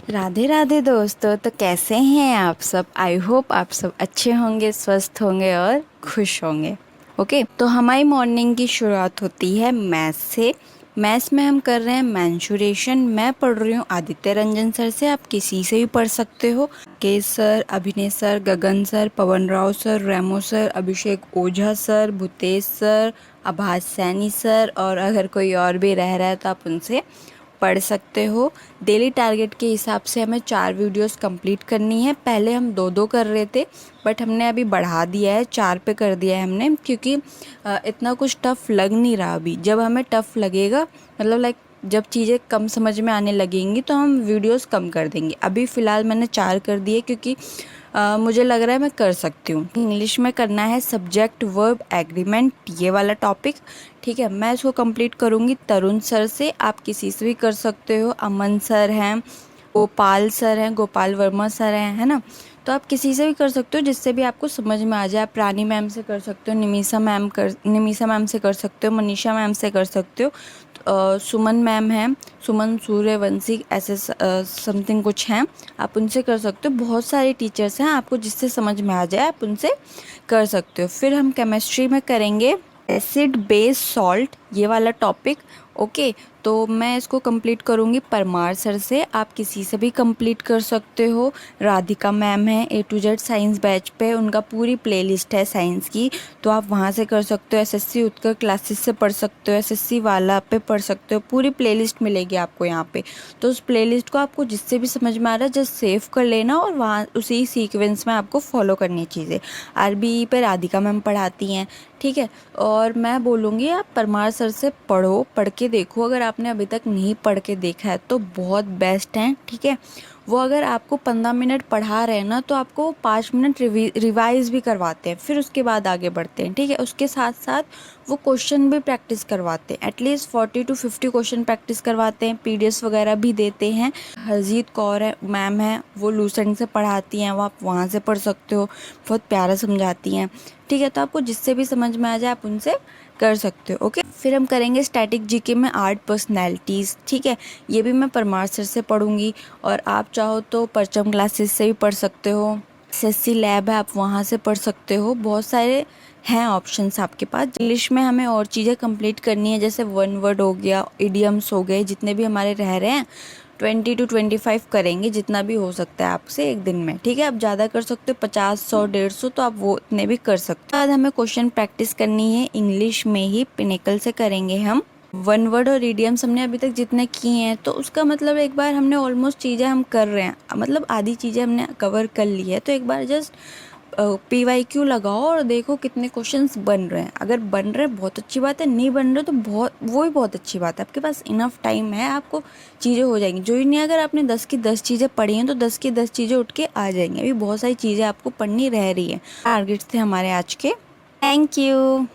राधे राधे दोस्तों। तो कैसे हैं आप सब? आई होप आप सब अच्छे होंगे, स्वस्थ होंगे और खुश होंगे। ओके, तो हमारी मॉर्निंग की शुरुआत होती है मैथ्स से। मैथ्स में हम कर रहे हैं मेंसुरेशन। मैं पढ़ रही हूँ आदित्य रंजन सर से, आप किसी से भी पढ़ सकते हो। के सर, अभिनय सर, गगन सर, पवन राव सर, रेमो सर, अभिषेक ओझा सर, भूतेश सर, आभास सैनी सर, और अगर कोई और भी रह रहा है तो आप उनसे पढ़ सकते हो। डेली टारगेट के हिसाब से हमें 4 वीडियोस कंप्लीट करनी है। पहले हम 2-2 कर रहे थे, बट हमने अभी बढ़ा दिया है, 4 पे कर दिया है हमने, क्योंकि इतना कुछ टफ़ लग नहीं रहा अभी। जब हमें टफ़ लगेगा, मतलब लाइक जब चीज़ें कम समझ में आने लगेंगी तो हम वीडियोस कम कर देंगे। अभी फ़िलहाल मैंने 4 कर दिए क्योंकि मुझे लग रहा है मैं कर सकती हूँ। इंग्लिश में करना है सब्जेक्ट वर्ब एग्रीमेंट, ये वाला टॉपिक। ठीक है, मैं इसको कंप्लीट करूँगी तरुण सर से, आप किसी से भी कर सकते हो। अमन सर हैं, गोपाल सर हैं, गोपाल वर्मा सर हैं, है ना। तो आप किसी से भी कर सकते हो जिससे भी आपको समझ में आ जाए। आप रानी मैम से कर सकते हो, निमिषा मैम से कर सकते हो, मनीषा मैम से कर सकते हो। सुमन मैम हैं, सुमन सूर्यवंशी, ऐसे समथिंग कुछ हैं, आप उनसे कर सकते हो। बहुत सारे टीचर्स हैं, आपको जिससे समझ में आ जाए आप उनसे कर सकते हो। फिर हम केमिस्ट्री में करेंगे एसिड बेस सॉल्ट, ये वाला टॉपिक। ओके, तो मैं इसको कंप्लीट करूँगी परमार सर से, आप किसी से भी कंप्लीट कर सकते हो। राधिका मैम है A to Z science batch पे, उनका पूरी प्लेलिस्ट है साइंस की, तो आप वहाँ से कर सकते हो। एसएससी उत्कर क्लासेस से पढ़ सकते हो, एसएससी वाला पे पढ़ सकते हो। पूरी प्लेलिस्ट मिलेगी आपको यहाँ पे। तो उस प्लेलिस्ट को आपको जिससे भी समझ में आ रहा है जस्ट सेव कर लेना, और वहाँ उसी सीक्वेंस में आपको फॉलो करनी है चीज़ें। आरबीई पे राधिका मैम पढ़ाती हैं, ठीक है। और मैं बोलूँगी आप परमार सर से पढ़ो, पढ़ के देखो। अगर आपने अभी तक नहीं पढ़ के देखा है तो बहुत बेस्ट हैं, ठीक है। वो अगर आपको 15 मिनट पढ़ा रहे हैं ना, तो आपको 5 मिनट रिवाइज भी करवाते हैं, फिर उसके बाद आगे बढ़ते हैं, ठीक है। उसके साथ साथ वो क्वेश्चन भी प्रैक्टिस करवाते हैं, एटलीस्ट 40 to 50 क्वेश्चन प्रैक्टिस करवाते हैं। पीडीएफ वगैरह भी देते हैं। हरजीत कौर है मैम है, वो लूसेंट से पढ़ाती हैं, वो आप वहाँ से पढ़ सकते हो, बहुत प्यारा समझाती हैं, ठीक है। तो आपको जिससे भी समझ में आ जाए आप उनसे कर सकते हो। ओके, फिर हम करेंगे स्टैटिक जीके में 8 पर्सनैलिटीज़, ठीक है। ये भी मैं परमार सर से पढ़ूंगी, और आप चाहो तो परचम क्लासेस से भी पढ़ सकते हो। एसएससी लैब है, आप वहाँ से पढ़ सकते हो। बहुत सारे हैं ऑप्शंस आपके पास। इंग्लिश में हमें और चीज़ें कंप्लीट करनी है, जैसे वन वर्ड हो गया, इडियम्स हो गए, जितने भी हमारे रह रहे हैं 20 to 25 करेंगे, जितना भी हो सकता है आपसे एक दिन में, ठीक है। आप ज़्यादा कर सकते हो, 50, 100, 150, तो आप वो इतने भी कर सकते हो। बाद हमें क्वेश्चन प्रैक्टिस करनी है इंग्लिश में ही, पिनेकल से करेंगे हम। वन वर्ड और इडियम्स हमने अभी तक जितने किए हैं, तो उसका मतलब एक बार हमने ऑलमोस्ट चीज़ें हम कर रहे हैं, मतलब आधी चीज़ें हमने कवर कर ली है। तो एक बार जस्ट PYQ लगाओ और देखो कितने क्वेश्चंस बन रहे हैं। अगर बन रहे हैं बहुत अच्छी बात है, नहीं बन रहे तो वो ही बहुत अच्छी बात है। आपके पास इनफ टाइम है, आपको चीज़ें हो जाएंगी। जो ही नहीं, अगर आपने 10 की 10 चीज़ें पढ़ी हैं तो 10 की 10 चीज़ें उठ के आ जाएंगी। अभी बहुत सारी चीज़ें आपको पढ़नी रह रही है। टारगेट्स थे हमारे आज के। Thank you.